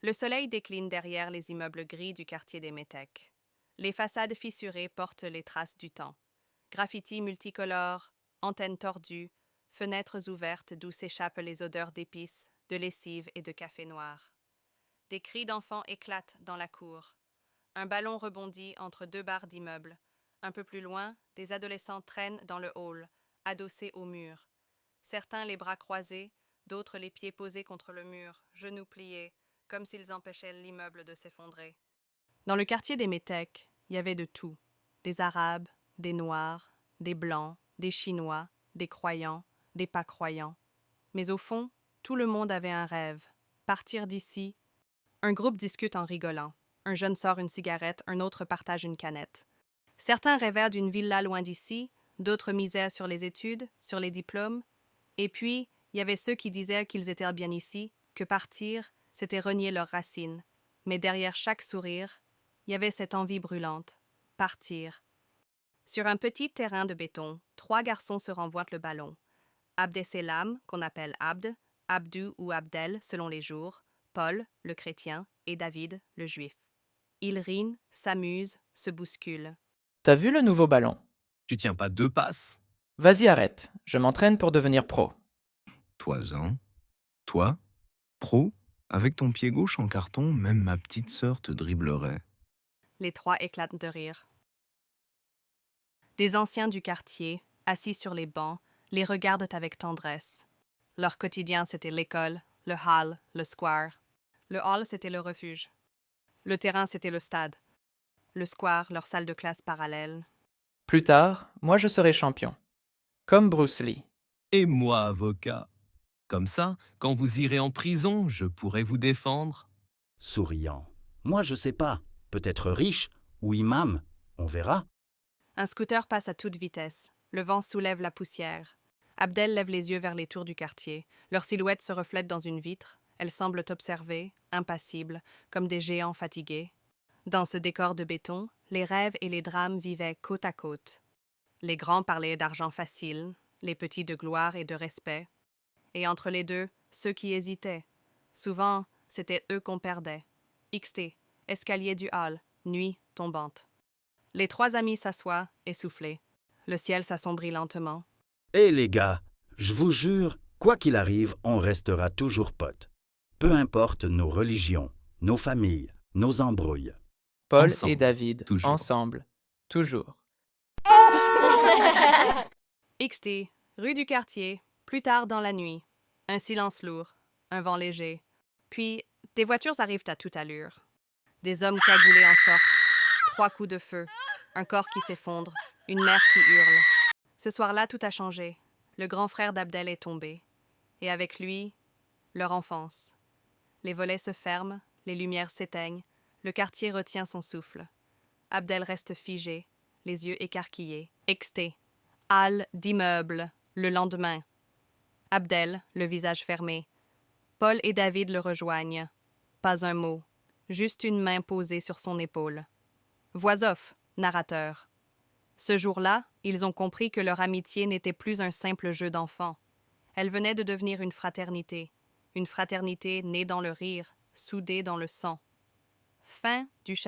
Le soleil décline derrière les immeubles gris du quartier des Métèques. Les façades fissurées portent les traces du temps. Graffitis multicolores, antennes tordues, fenêtres ouvertes d'où s'échappent les odeurs d'épices, de lessive et de café noir. Des cris d'enfants éclatent dans la cour. Un ballon rebondit entre deux barres d'immeubles. Un peu plus loin, des adolescents traînent dans le hall, adossés au mur. Certains les bras croisés, d'autres les pieds posés contre le mur, genoux pliés, comme s'ils empêchaient l'immeuble de s'effondrer. Dans le quartier des Métèques, il y avait de tout. Des Arabes, des Noirs, des Blancs, des Chinois, des croyants, des pas croyants. Mais au fond, tout le monde avait un rêve. Partir d'ici. Un groupe discute en rigolant. Un jeune sort une cigarette, un autre partage une canette. Certains rêvèrent d'une villa loin d'ici, d'autres misaient sur les études, sur les diplômes. Et puis, il y avait ceux qui disaient qu'ils étaient bien ici, que partir, c'était renier leurs racines. Mais derrière chaque sourire, il y avait cette envie brûlante. Partir. Sur un petit terrain de béton, 3 garçons se renvoient le ballon. Abdesselam, qu'on appelle Abd, Abdou ou Abdel selon les jours, Paul, le chrétien, et David, le juif. Ils rient, s'amusent, se bousculent. T'as vu le nouveau ballon? Tu tiens pas 2 passes? Vas-y, arrête. Je m'entraîne pour devenir pro. Toi, toi, pro, avec ton pied gauche en carton, même ma petite sœur te dribblerait. Les 3 éclatent de rire. Des anciens du quartier, assis sur les bancs, les regardent avec tendresse. Leur quotidien, c'était l'école, le hall, le square. Le hall, c'était le refuge. Le terrain, c'était le stade. Le square, leur salle de classe parallèle. Plus tard, moi je serai champion. Comme Bruce Lee. Et moi, avocat. Comme ça, quand vous irez en prison, je pourrai vous défendre. Souriant. Moi, je sais pas. Peut-être riche ou imam. On verra. Un scooter passe à toute vitesse. Le vent soulève la poussière. Abdel lève les yeux vers les tours du quartier. Leurs silhouettes se reflètent dans une vitre. Elles semblent observer, impassibles, comme des géants fatigués. Dans ce décor de béton, les rêves et les drames vivaient côte à côte. Les grands parlaient d'argent facile, les petits de gloire et de respect. Et entre les deux, ceux qui hésitaient. Souvent, c'était eux qu'on perdait. XT, escalier du hall, nuit tombante. Les 3 amis s'assoient, essoufflés. Le ciel s'assombrit lentement. Eh les gars, je vous jure, quoi qu'il arrive, on restera toujours potes. Peu importe nos religions, nos familles, nos embrouilles. Paul Ensemble, et David, toujours. ensemble, toujours. XT, rue du quartier, plus tard dans la nuit. Un silence lourd, un vent léger. Puis, des voitures arrivent à toute allure. Des hommes cagoulés en sortent. 3 coups de feu, un corps qui s'effondre, une mère qui hurle. Ce soir-là, tout a changé. Le grand frère d'Abdel est tombé. Et avec lui, leur enfance. Les volets se ferment, les lumières s'éteignent, le quartier retient son souffle. Abdel reste figé, les yeux écarquillés, exté. Halle d'immeuble, le lendemain. Abdel, le visage fermé. Paul et David le rejoignent. Pas un mot, juste une main posée sur son épaule. Voix off, narrateur. Ce jour-là, ils ont compris que leur amitié n'était plus un simple jeu d'enfant. Elle venait de devenir une fraternité née dans le rire, soudée dans le sang. Fin du chapitre.